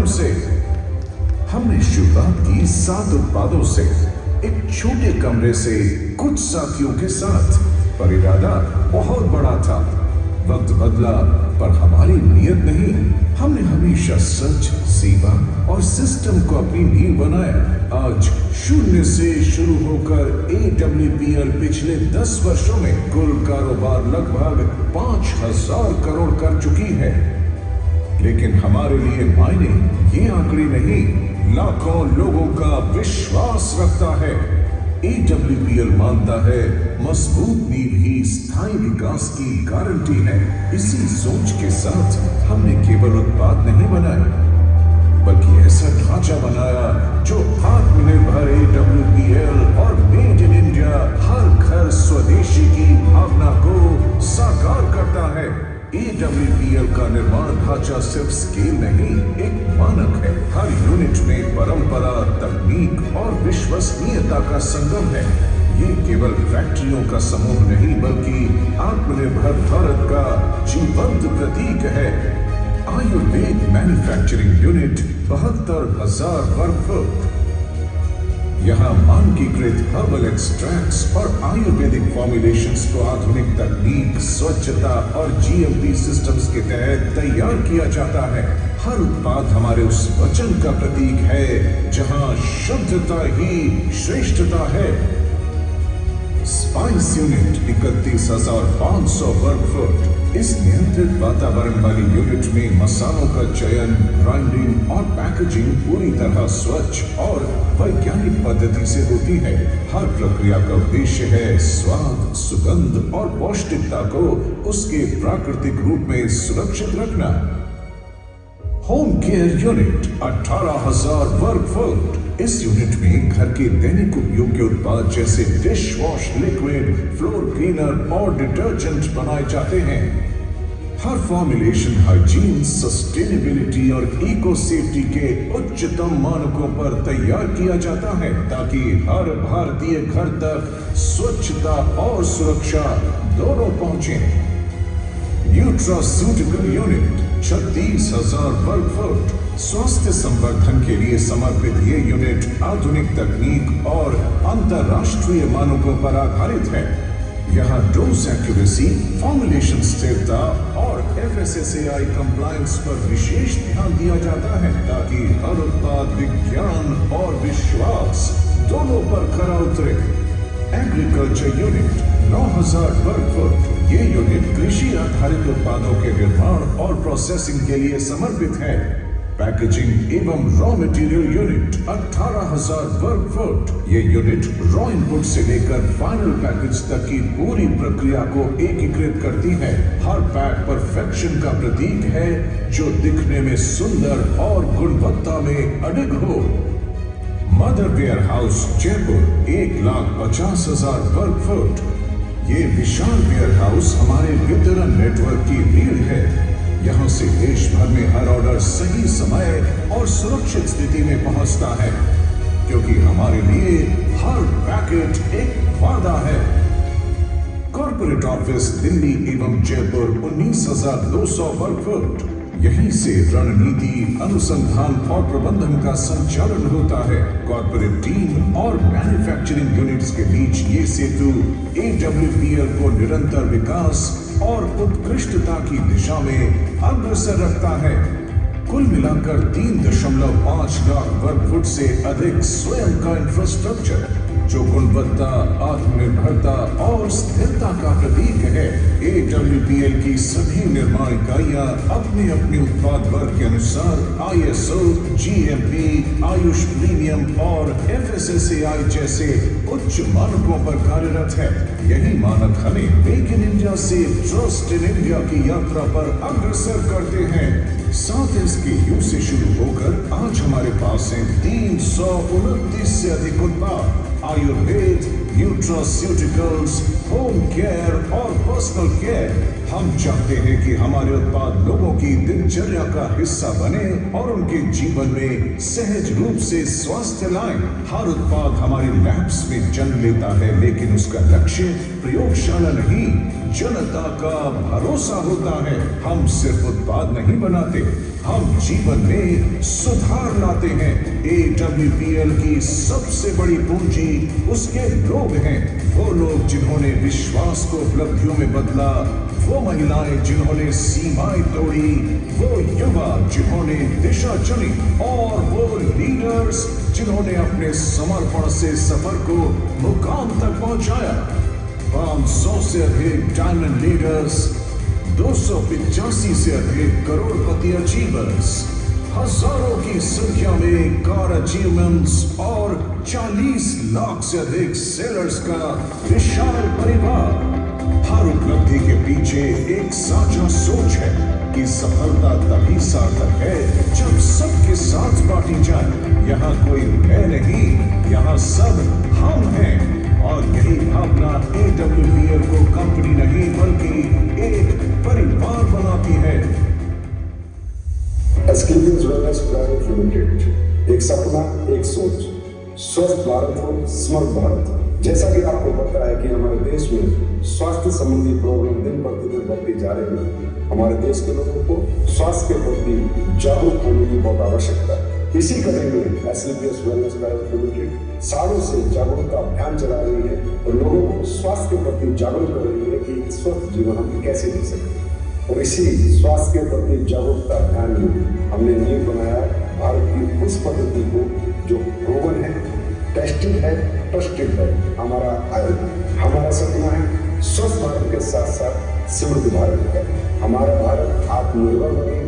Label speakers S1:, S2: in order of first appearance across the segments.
S1: क्रम से। हमने शुरुआत की 7 उत्पादों से, एक छोटे कमरे से, कुछ साथियों के साथ, पर इरादा बहुत बड़ा था। वक्त बदला पर हमारी नीयत नहीं। हमने हमेशा सच, सेवा और सिस्टम को अपनी नींव बनाया। आज शून्य से शुरू होकर AWPL पिछले 10 वर्षों में कुल कारोबार लगभग 5,000 करोड़ कर चुकी है। लेकिन हमारे लिए मायने ये आंकड़े नहीं, लाखों लोगों का विश्वास रखता है। AWPL मानता है मजबूत नींव ही स्थायी विकास की गारंटी है। इसी सोच के साथ हमने केवल उत्पाद नहीं बनाए, बल्कि ऐसा ढांचा बनाया जो आत्मनिर्भर AWPL और मेड इन इंडिया, हर घर स्वदेशी की भावना को साकार करता है। AWPL का निर्माण ढांचा सिर्फ स्केल नहीं, एक मानक है। हर यूनिट में परंपरा, तकनीक और विश्वसनीयता का संगम है। ये केवल फैक्ट्रियों का समूह नहीं, बल्कि आत्मनिर्भर भारत का जीवंत प्रतीक है। आयुर्वेद मैन्युफैक्चरिंग यूनिट 72,000 वर्ग फुट। यहाँ मानकीकृत हर्बल एक्सट्रैक्ट्स और आयुर्वेदिक फॉर्मुलेशंस को आधुनिक तकनीक, स्वच्छता और GMP सिस्टम्स के तहत तैयार किया जाता है। हर उत्पाद हमारे उस वचन का प्रतीक है जहाँ शुद्धता ही श्रेष्ठता है। स्पाइस यूनिट 31,500 वर्ग फुट। इस नियंत्रित वातावरण वाली यूनिट में मसालों का चयन, ग्राइंडिंग और पैकेजिंग पूरी तरह स्वच्छ और वैज्ञानिक पद्धति से होती है। हर प्रक्रिया का उद्देश्य है स्वाद, सुगंध और पौष्टिकता को उसके प्राकृतिक रूप में सुरक्षित रखना। होम केयर यूनिट 18,000 वर्ग फुट। इस यूनिट में घर के दैनिक उपयोग के उत्पाद जैसे dish wash liquid, floor cleaner और डिटर्जेंट बनाए जाते हैं। हर फॉर्मुलेशन हाइजीन, सस्टेनेबिलिटी और इको सेफ्टी के उच्चतम मानकों पर तैयार किया जाता है, ताकि हर भारतीय घर तक स्वच्छता और सुरक्षा दोनों पहुंचे। न्यूट्रास्यूटिकल यूनिट 36,000 वर्ग फुट। स्वास्थ्य संवर्धन के लिए समर्पित ये यूनिट आधुनिक तकनीक और अंतरराष्ट्रीय मानकों पर आधारित है। यहाँ डोज एक्यूरेसी, फॉर्मुलेशन स्थिरता और FSSAI कंप्लायंस पर विशेष ध्यान दिया जाता है, ताकि हर उत्पाद विज्ञान और विश्वास दोनों पर खरा उतरे। एग्रीकल्चर यूनिट 9,000 वर्ग फुट। ये यूनिट कृषि आधारित उत्पादों के निर्माण और प्रोसेसिंग के लिए समर्पित है। पैकेजिंग एवं रॉ मटेरियल यूनिट 18,000 वर्ग फुट। ये यूनिट रॉ इनपुट से लेकर फाइनल पैकेज तक की पूरी प्रक्रिया को एकीकृत करती है। हर पैक परफेक्शन का प्रतीक है, जो दिखने में सुंदर और गुणवत्ता में अडिग हो। मदर वेयर हाउस जयपुर 1,50,000 वर्ग फुट। ये विशाल वेयर हाउस हमारे वितरण नेटवर्क की रीढ़ है। यहाँ से देश भर में हर ऑर्डर सही समय और सुरक्षित स्थिति में पहुँचता है, क्योंकि हमारे लिए हर पैकेट एक वादा है। कॉर्पोरेट ऑफिस दिल्ली एवं जयपुर 19,200 वर्ग फुट। यहीं से रणनीति, अनुसंधान और प्रबंधन का संचालन होता है। कॉर्पोरेट टीम और मैन्युफैक्चरिंग यूनिट्स के बीच ये सेतु AWPL को निरंतर विकास और उत्कृष्टता की दिशा में अग्रसर रखता है। कुल मिलाकर 3.5 लाख वर्ग फुट से अधिक स्वयं का इंफ्रास्ट्रक्चर, जो गुणवत्ता, आत्मनिर्भरता और स्थिरता का प्रतीक है। AWPL की सभी निर्माण इकाइयां अपने अपने उत्पाद वर्ग के अनुसार ISO, GMP, आयुष प्रीमियम और FSSAI जैसे उच्च मानकों पर कार्यरत है। यही मानक हमें मेक इन इंडिया से ट्रस्ट इन इंडिया की यात्रा पर अग्रसर करते हैं। 7 SKU से शुरू होकर आज हमारे पास हैं 329 से अधिक उत्पाद। आयुर्वेद, न्यूट्रास्यूटिकल्स, होम केयर और पर्सनल केयर। हम चाहते हैं कि हमारे उत्पाद लोगों की दिनचर्या का हिस्सा बने और उनके जीवन में सहज रूप से स्वास्थ्य लाएं। हर उत्पाद हमारे लैब्स में जन्म लेता है, लेकिन उसका लक्ष्य प्रयोगशाला नहीं, जनता का भरोसा होता है। हम सिर्फ उत्पाद नहीं बनाते, हम जीवन में सुधार लाते हैं। AWPL की सबसे बड़ी पूंजी उसके लोग हैं। वो लोग जिन्होंने विश्वास को उपलब्धियों में बदला, वो महिलाएं जिन्होंने सीमाएं तोड़ी, वो युवा जिन्होंने दिशा चुनी, और वो लीडर्स जिन्होंने अपने समर्पण से सफर को मुकाम तक पहुंचाया। 500 से अधिक डायमंड लीडर्स, 285 से अधिक करोड़पति अचीवर्स, हजारों की संख्या में कार अचीवमेंट्स और 40 लाख से अधिक सेलर्स का विशाल परिवार। हर उपलब्धि के पीछे एक साझा सोच है कि सफलता तभी सार्थक है जब सबके साथ बांटी जाए। यहाँ कोई मैं नहीं, यहाँ सब हम हैं। और यही भावना AWPL को कंपनी नहीं बल्कि एक परिवार बनाती है।
S2: एस्क्लेपियंस वेलनेस प्राइवेट लिमिटेड, एक सपना, एक सोच, स्वस्थ भारत हो, स्मर्थ भारत हो। जैसा कि आपको पता है कि हमारे देश में स्वास्थ्य संबंधी प्रॉब्लम दिन प्रतिदिन बढ़ती जा रही है। हमारे देश के लोगों को स्वास्थ्य के प्रति जागरूक होने की बहुत आवश्यकता है। इसी कड़ी में एस्क्लेपियंस वेलनेस प्राइवेट लिमिटेड सालों से जागरूकता अभियान चला रही है और लोगों को स्वास्थ्य के प्रति जागरूक कर रही है कि स्वस्थ जीवन हम कैसे जी सकते। और इसी स्वास्थ्य के प्रति जागरूकता अभियान में हमने नींव बनाया भारत की उस पद्धति को जो प्रूवन है, टेस्टेड है, ट्रस्टेड है। हमारा आयोजन, हमारा सपना है स्वस्थ भारत के साथ साथ समृद्ध भारत है। हमारा भारत आत्मनिर्भर बने,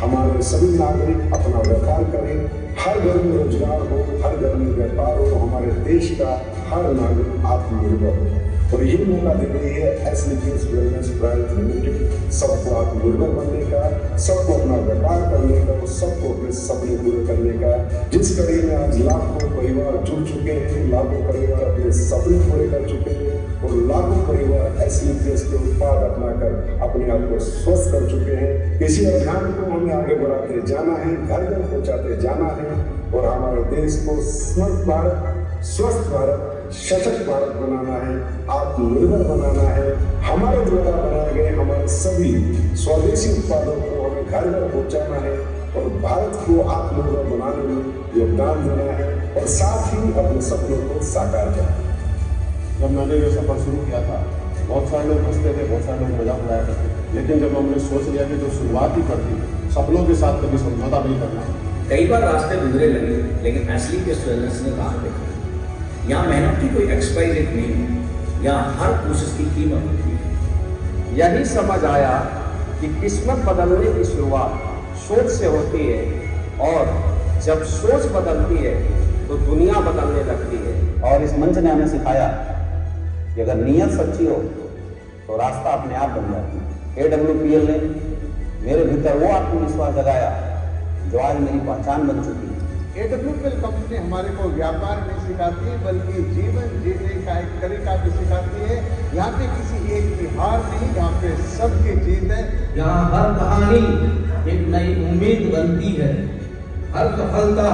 S2: हमारे सभी नागरिक अपना व्यापार करें, हर घर में रोजगार हो, हर घर में व्यापार हो, हमारे देश का हर नागरिक आत्मनिर्भर हो। और ये मौका दे रही है एस्क्लेपियंस वेलनेस प्राइवेट लिमिटेड सबको आत्मनिर्भर बनने का, सबको अपना व्यापार करने का और सबको अपने सपने पूरे करने का। जिस कड़ी में आज लाखों परिवार जुड़ चुके हैं, लाखों परिवार अपने सपने पूरे कर चुके हैं और लाखों परिवार एस्क्लेपियंस के उत्पाद अपनाकर अपने आप को स्वस्थ कर चुके हैं। इसी अभियान को हमें आगे बढ़ाते जाना है, घर घर पहुंचाते जाना है और हमारे देश को स्मर्थ भारत, स्वस्थ भारत, सशक्त भारत बनाना है, आत्मनिर्भर बनाना है। हमारे द्वारा बनाए गए हमारे सभी स्वदेशी उत्पादों को हमें घर घर पहुंचाना है और भारत को आत्मनिर्भर बनाने में योगदान देना है और साथ ही अपने सपनों को साकार करना है।
S3: जब मैंने ये सफर शुरू किया था, बहुत सारे लोग हंसते थे, बहुत सारे लोग मजाक उड़ाया करते थे, लेकिन जब हमने सोच लिया कि जो शुरुआत ही करती सपनों के साथ कभी समझौता नहीं करना।
S4: कई बार रास्ते गुजरे लगे, लेकिन एस्क्लेपियंस वेलनेस ने राह देखा। यहाँ मेहनत की कोई एक्सपायरी डेट नहीं है, यहाँ हर कोशिश की कीमत होती है।
S5: यही समझ आया कि किस्मत बदलने की शुरुआत सोच से होती है और जब सोच बदलती है तो दुनिया बदलने लगती है।
S6: और इस मंच ने हमें सिखाया कि अगर नीयत सच्ची हो तो रास्ता अपने आप बन जाती है। AWPL ने मेरे भीतर वो आत्मविश्वास जगाया जो आज मेरी पहचान बन चुकी है।
S7: AWPL कंपनी हमारे को व्यापार नहीं सिखाती है बल्कि जीवन जीने का एक तरीका भी सिखाती है। यहाँ पे किसी एक की हार नहीं, यहाँ पे सबकी जीत है।
S8: यहाँ हर कहानी एक नई उम्मीद बनती है, हर सफलता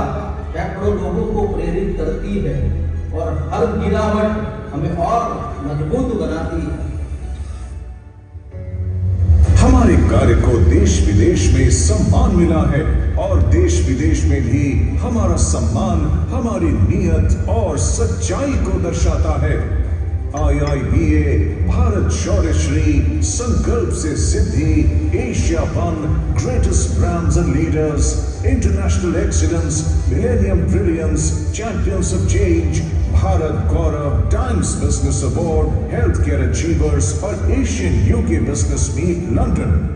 S8: सैकड़ों लोगों को प्रेरित करती है और हर गिरावट हमें और मजबूत बनाती है।
S1: हमारे कार्य को देश विदेश में सम्मान मिला है और देश विदेश में भी हमारा सम्मान हमारी नियत और सच्चाई को दर्शाता है। IIBA भारत शौर्य श्री, संकल्प से सिद्धि, Asia one, greatest brands and leaders, international excellence, millennium brilliance, champions of change, Bharat Gaurav, Times business award, health care achievers और Asian UK business meet London.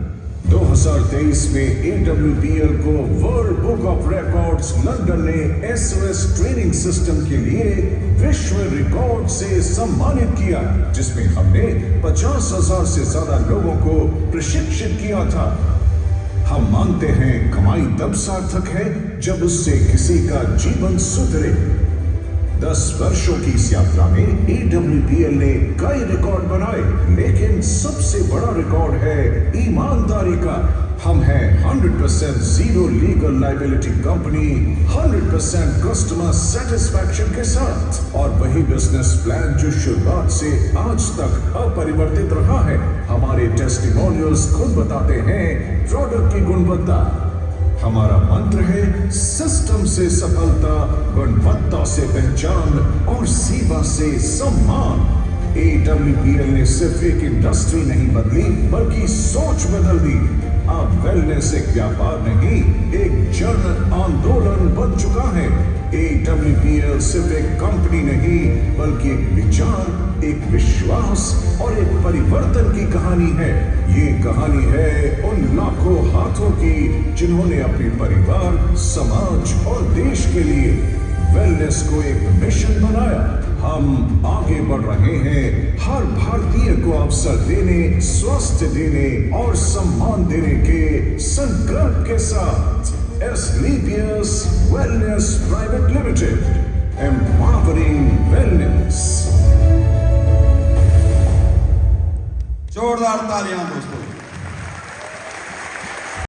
S1: 2023 में AWPL को world book of records London ने SOS training system के लिए विश्व record से सम्मानित किया, जिसमें हमने 50,000 से ज्यादा लोगों को प्रशिक्षित किया था। हम मानते हैं कमाई तब सार्थक है जब उससे किसी का जीवन सुधरे। 10 वर्षों की इस यात्रा में AWPL ने कई रिकॉर्ड बनाए, लेकिन सबसे बड़ा रिकॉर्ड है ईमानदारी का। हम हैं 100% zero legal general liability company 100% customer satisfaction के साथ, और वही बिजनेस प्लान जो शुरुआत से आज तक अपरिवर्तित रहा है। हमारे टेस्टिमोनियल्स खुद बताते हैं प्रोडक्ट की गुणवत्ता। हमारा मंत्र है सिस्टम से सफलता, गुणवत्ता से पहचान और सेवा से सम्मान। AWPL ने सिर्फ एक इंडस्ट्री नहीं बदली बल्कि सोच बदल दी। अब वेलनेस एक व्यापार नहीं, एक जन आंदोलन बन चुका है। AWPL सिर्फ एक कंपनी नहीं बल्कि एक विचार, एक विश्वास और एक परिवर्तन की कहानी है। ये कहानी है उन लाखों हाथों की जिन्होंने अपने परिवार, समाज और देश के लिए वेलनेस को एक मिशन बनाया। हम आगे बढ़ रहे हैं हर भारतीय को अवसर देने, स्वास्थ्य देने और सम्मान देने के संकल्प के साथ। Asclepius Wellness Private Limited, empowering wellness।
S9: जोरदार तालियां दोस्तों।